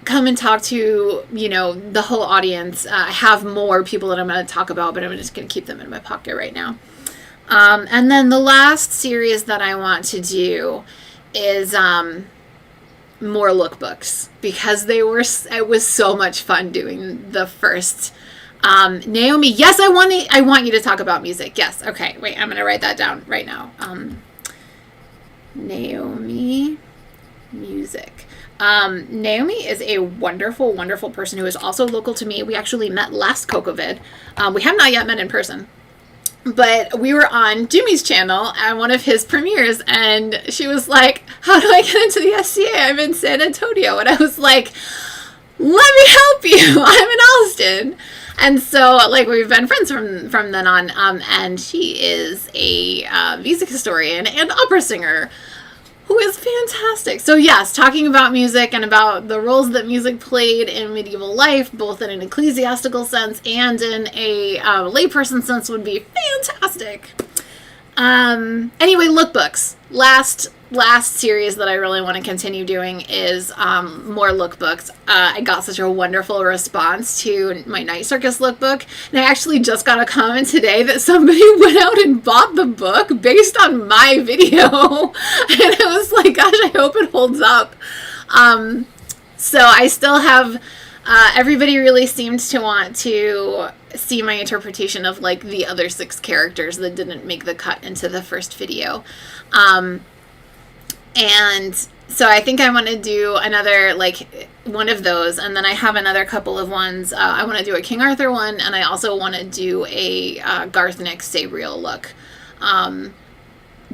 come and talk to, the whole audience. I have more people that I'm going to talk about, but I'm just going to keep them in my pocket right now. And then the last series that I want to do is more lookbooks, because it was so much fun doing the first Naomi, yes, I want you to talk about music. Yes. Okay. Wait, I'm going to write that down right now. Naomi, music. Naomi is a wonderful, wonderful person who is also local to me. We actually met last CocoVid. We have not yet met in person. But we were on Jimmy's channel at one of his premieres, and she was like, how do I get into the SCA? I'm in San Antonio. And I was like, let me help you. I'm in Austin. And so, like, we've been friends from then on. And she is a music historian and opera singer who is fantastic. So yes, talking about music and about the roles that music played in medieval life, both in an ecclesiastical sense and in a layperson sense, would be fantastic. Anyway, lookbooks. Last series that I really want to continue doing is more lookbooks. I got such a wonderful response to my Night Circus lookbook, and I actually just got a comment today that somebody went out and bought the book based on my video, and I was like, gosh, I hope it holds up. So I still have, everybody really seemed to want to see my interpretation of like the other 6 characters that didn't make the cut into the first video. And so I think I want to do another, like, one of those, and then I have another couple of ones. I want to do a King Arthur one, and I also want to do a Garth Nix Sabriel look,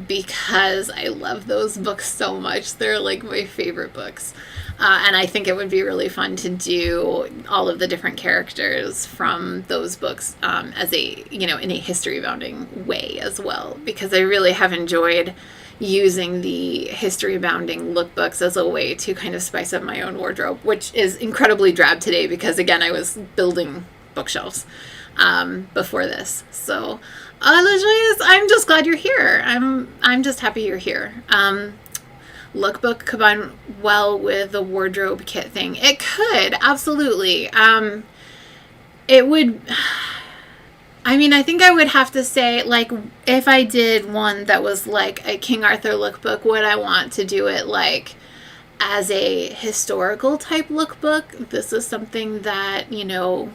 because I love those books so much. They're like my favorite books. And I think it would be really fun to do all of the different characters from those books as a, in a history bounding way as well, because I really have enjoyed using the history bounding lookbooks as a way to kind of spice up my own wardrobe, which is incredibly drab today because, again, I was building bookshelves before this. So, LaJoyous, I'm just glad you're here. I'm just happy you're here. Lookbook combine well with the wardrobe kit thing. It could, absolutely. It would... I mean, I think I would have to say, like, if I did one that was like a King Arthur lookbook, would I want to do it like as a historical type lookbook? This is something that, Guinevere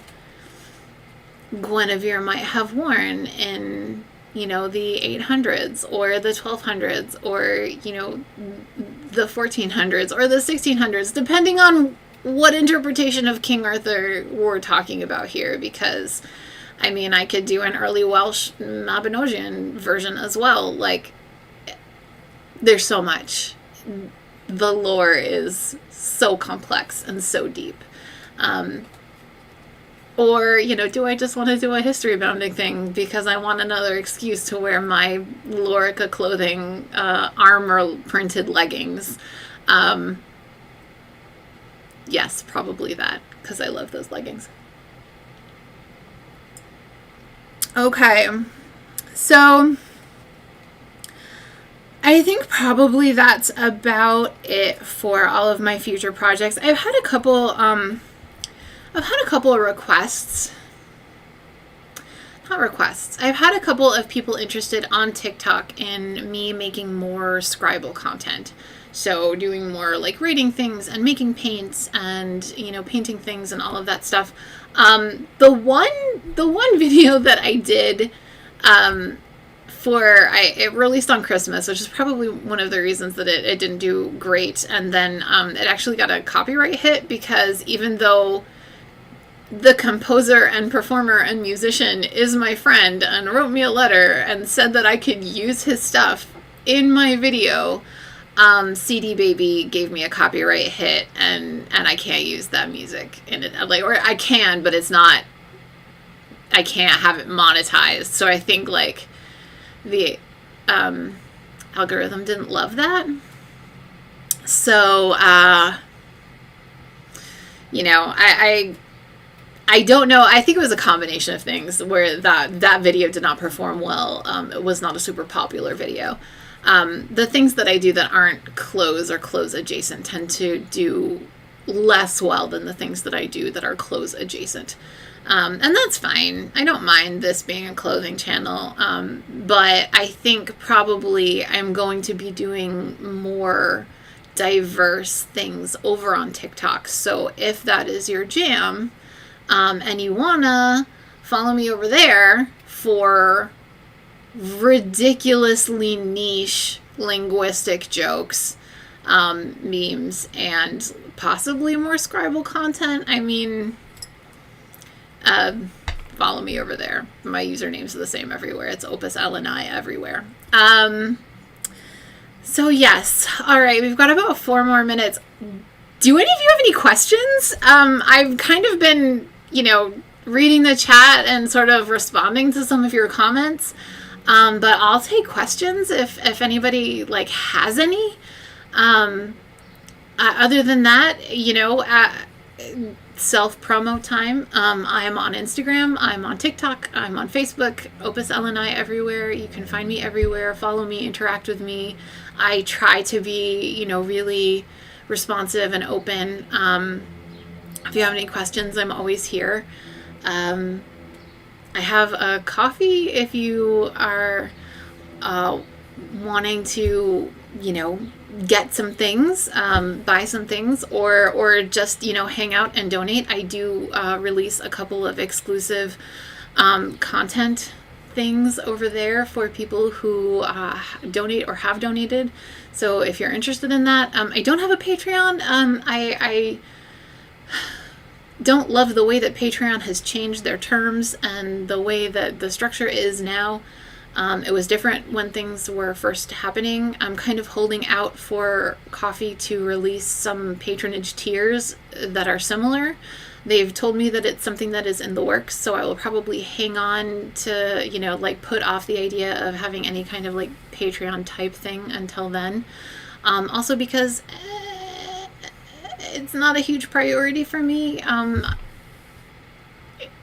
might have worn in, the 800s or the 1200s or, the 1400s or the 1600s, depending on what interpretation of King Arthur we're talking about here, because... I mean, I could do an early Welsh Mabinogion version as well. Like, there's so much. The lore is so complex and so deep. Or, do I just want to do a history bounding thing because I want another excuse to wear my Lorica clothing armor printed leggings? Yes, probably that, because I love those leggings. Okay, so I think probably that's about it for all of my future projects. I've had a couple of requests. Not requests. I've had a couple of people interested on TikTok in me making more Scribal content. So doing more like rating things and making paints and, painting things and all of that stuff. The one video that I did, it released on Christmas, which is probably one of the reasons that it didn't do great. And then, it actually got a copyright hit because even though the composer and performer and musician is my friend and wrote me a letter and said that I could use his stuff in my video, CD Baby gave me a copyright hit and I can't use that music in it. Like, or I can, but it's not, I can't have it monetized. So I think like the algorithm didn't love that. So, I don't know. I think it was a combination of things where that video did not perform well. It was not a super popular video. The things that I do that aren't clothes or clothes adjacent tend to do less well than the things that I do that are clothes adjacent. And that's fine. I don't mind this being a clothing channel. But I think probably I'm going to be doing more diverse things over on TikTok. So if that is your jam, and you wanna follow me over there for ridiculously niche linguistic jokes, memes, and possibly more Scribal content. I mean, follow me over there. My username's the same everywhere. It's Opus LNI everywhere. So yes. All right. We've got about 4 more minutes. Do any of you have any questions? I've kind of been, reading the chat and sort of responding to some of your comments. But I'll take questions if anybody has any. Other than that, self-promo time. I'm on Instagram, I'm on TikTok, I'm on Facebook, Opus LNI everywhere. You can find me everywhere. Follow me, interact with me. I try to be, really responsive and open. If you have any questions, I'm always here. I have a coffee if you are wanting to, get some things, buy some things, or just, hang out and donate. I do release a couple of exclusive content things over there for people who donate or have donated. So if you're interested in that, I don't have a Patreon. I don't love the way that Patreon has changed their terms and the way that the structure is now. It was different when things were first happening. I'm kind of holding out for Coffee to release some patronage tiers that are similar. They've told me that it's something that is in the works, so I will probably hang on to, put off the idea of having any kind of Patreon type thing until then. Also because it's not a huge priority for me.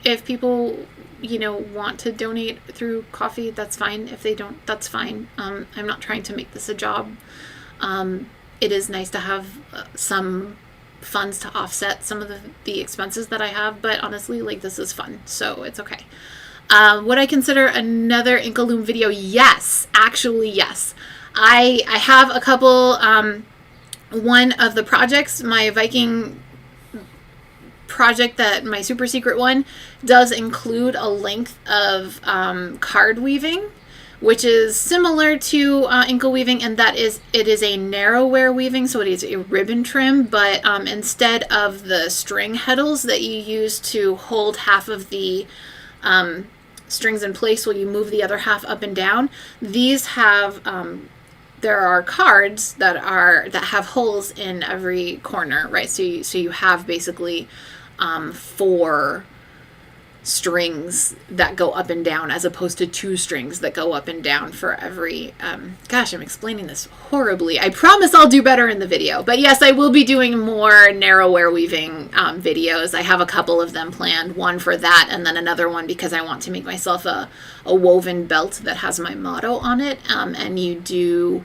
If people want to donate through Coffee, that's fine. If they don't, that's fine. I'm not trying to make this a job. It is nice to have some funds to offset some of the expenses that I have, but honestly, this is fun, so it's okay. Would I consider another Inkaloom video? Yes, actually, yes. I have a couple, one of the projects, my Viking project, that my super secret one does include a length of card weaving, which is similar to inkle weaving, and that is, it is a narrow wear weaving, so it is a ribbon trim, but instead of the string heddles that you use to hold half of the strings in place while you move the other half up and down, these have there are cards that have holes in every corner, right? So you have basically 4 strings that go up and down, as opposed to 2 strings that go up and down for every, gosh, I'm explaining this horribly. I promise I'll do better in the video. But yes, I will be doing more narrow wear weaving videos. I have a couple of them planned, one for that, and then another one because I want to make myself a woven belt that has my motto on it. And you do,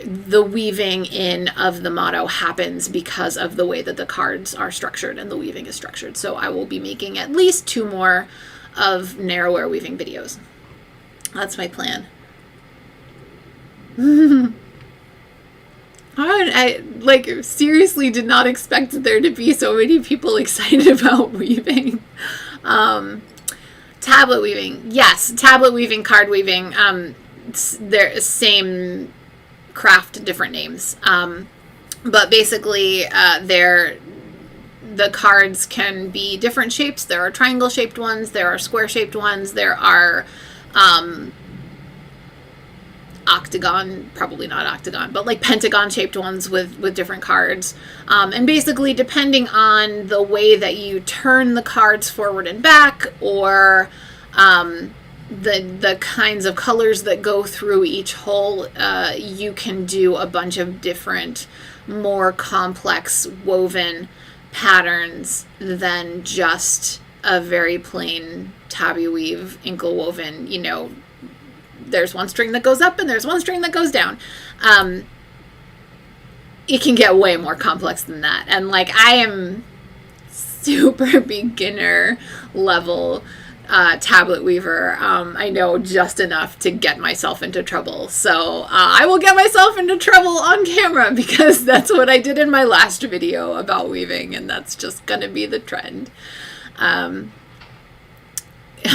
the weaving in of the motto happens because of the way that the cards are structured and the weaving is structured. So I will be making at least 2 more of narrow wear weaving videos. That's my plan. I seriously did not expect there to be so many people excited about weaving. Tablet weaving. Yes, tablet weaving, card weaving. They're same craft, different names, but basically the cards can be different shapes. There are triangle shaped ones, there are square shaped ones, there are octagon, probably not octagon, but pentagon shaped ones with different cards, and basically depending on the way that you turn the cards forward and back, or the kinds of colors that go through each hole, you can do a bunch of different, more complex woven patterns than just a very plain tabby weave inkle woven. There's one string that goes up and there's one string that goes down. It can get way more complex than that. And I am super beginner level tablet weaver. I know just enough to get myself into trouble. So I will get myself into trouble on camera because that's what I did in my last video about weaving, and that's just going to be the trend.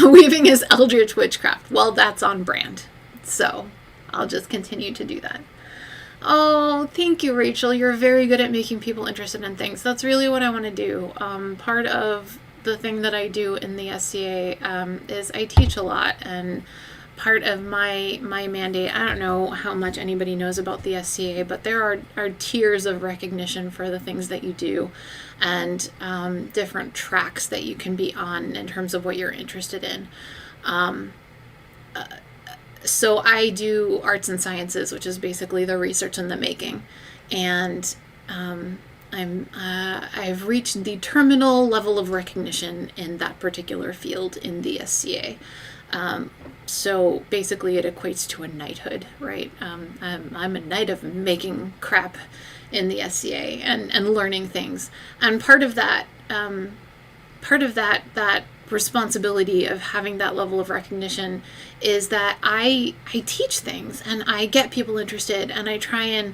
Weaving is eldritch witchcraft. Well, that's on brand. So I'll just continue to do that. Oh, thank you, Rachel. You're very good at making people interested in things. That's really what I want to do. Part of the thing that I do in the SCA is I teach a lot, and part of my mandate, I don't know how much anybody knows about the SCA, but there are tiers of recognition for the things that you do, and different tracks that you can be on in terms of what you're interested in. So I do arts and sciences, which is basically the research and the making, and I've reached the terminal level of recognition in that particular field in the SCA. So basically it equates to a knighthood, right? I'm a knight of making crap in the SCA and learning things. And part of that responsibility of having that level of recognition is that I teach things and I get people interested, and I try and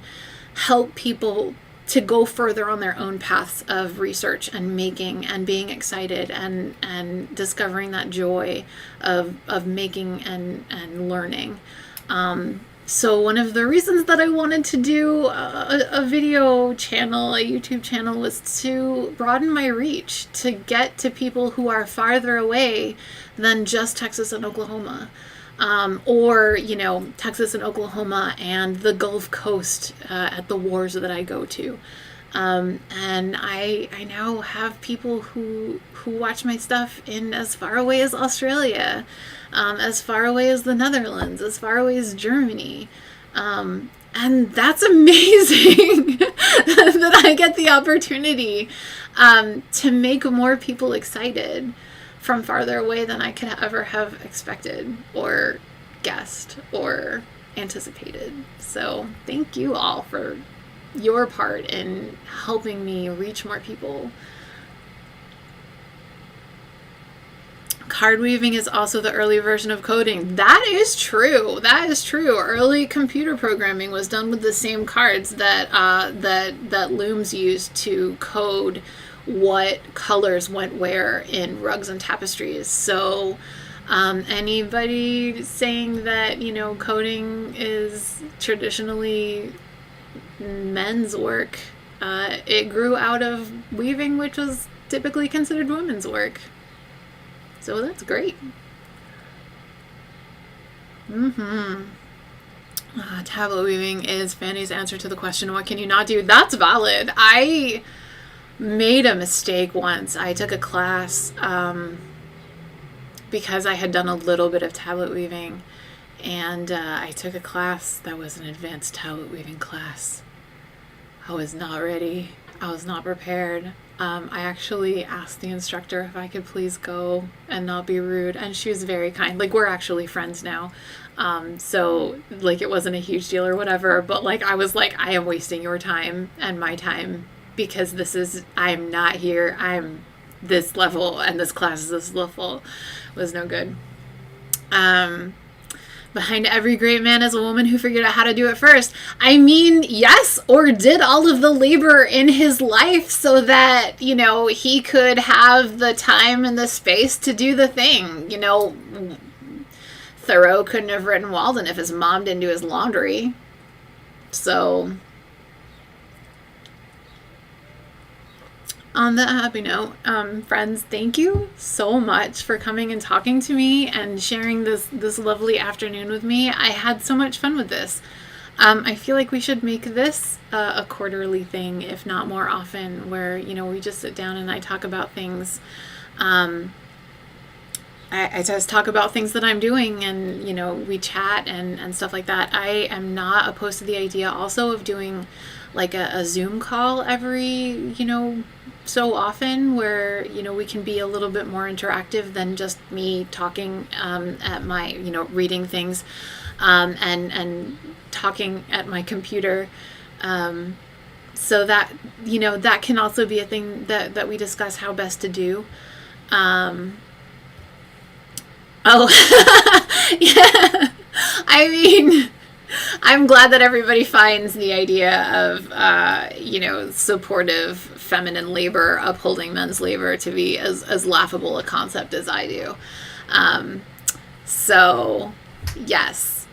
help people to go further on their own paths of research and making and being excited and discovering that joy of making and learning. So one of the reasons that I wanted to do a video channel, a YouTube channel, was to broaden my reach, to get to people who are farther away than just Texas and Oklahoma. Or, Texas and Oklahoma and the Gulf Coast at the wars that I go to. And I now have people who watch my stuff in as far away as Australia, as far away as the Netherlands, as far away as Germany. And that's amazing that I get the opportunity to make more people excited from farther away than I could ever have expected or guessed or anticipated. So thank you all for your part in helping me reach more people. Card weaving is also the early version of coding. That is true. That is true. Early computer programming was done with the same cards that looms used to code what colors went where in rugs and tapestries. So anybody saying that, coding is traditionally men's work, it grew out of weaving, which was typically considered women's work. So that's great. Tablet weaving is Fanny's answer to the question, what can you not do? That's valid. I made a mistake once. I took a class because I had done a little bit of tablet weaving, and I took a class that was an advanced tablet weaving class. I was not ready. I was not prepared. I actually asked the instructor if I could please go and not be rude, and she was very kind. Like, we're actually friends now. So like, it wasn't a huge deal or whatever, but like, I was like, I am wasting your time and my time, because I'm not here. I'm this level and this class is this level. It was no good. Behind every great man is a woman who figured out how to do it first. I mean, yes, or did all of the labor in his life so that, he could have the time and the space to do the thing. Thoreau couldn't have written Walden if his mom didn't do his laundry. So, on that happy note, friends, thank you so much for coming and talking to me and sharing this lovely afternoon with me. I had so much fun with this. I feel like we should make this a quarterly thing, if not more often, where, we just sit down and I talk about things. I just talk about things that I'm doing, and, we chat and stuff like that. I am not opposed to the idea also of doing like a Zoom call every, so often, where, we can be a little bit more interactive than just me talking at my, reading things and talking at my computer. So that, that can also be a thing that we discuss how best to do. Yeah. I mean, I'm glad that everybody finds the idea of, supportive feminine labor, upholding men's labor, to be as laughable a concept as I do. So yes,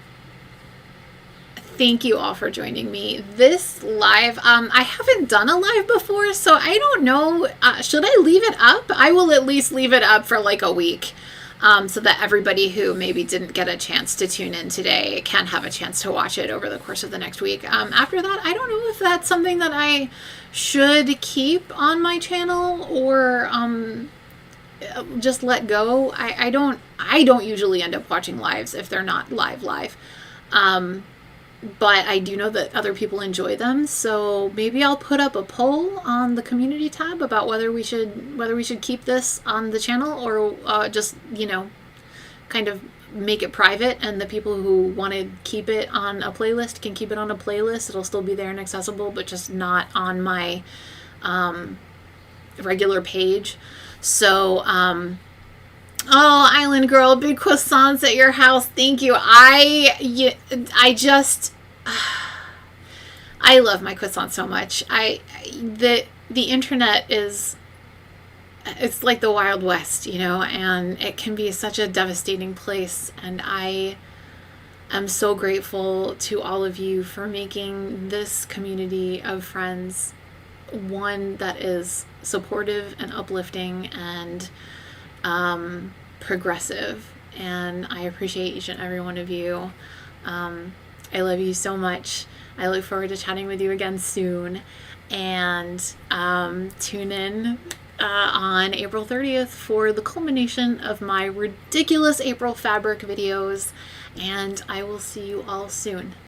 thank you all for joining me. This live, I haven't done a live before, so I don't know. Should I leave it up? I will at least leave it up for like a week, so that everybody who maybe didn't get a chance to tune in today can have a chance to watch it over the course of the next week. After that, I don't know if that's something that I should keep on my channel or just let go. I don't usually end up watching lives if they're not live. But I do know that other people enjoy them, so maybe I'll put up a poll on the community tab about whether we should keep this on the channel or just, kind of make it private, and the people who want to keep it on a playlist can keep it on a playlist. It'll still be there and accessible, but just not on my regular page. So, oh, Island Girl, big croissants at your house. Thank you. I love my croissants so much. The internet it's like the Wild West, and it can be such a devastating place. And I am so grateful to all of you for making this community of friends one that is supportive and uplifting and progressive. And I appreciate each and every one of you. I love you so much. I look forward to chatting with you again soon. And tune in on April 30th for the culmination of my ridiculous April fabric videos. And I will see you all soon.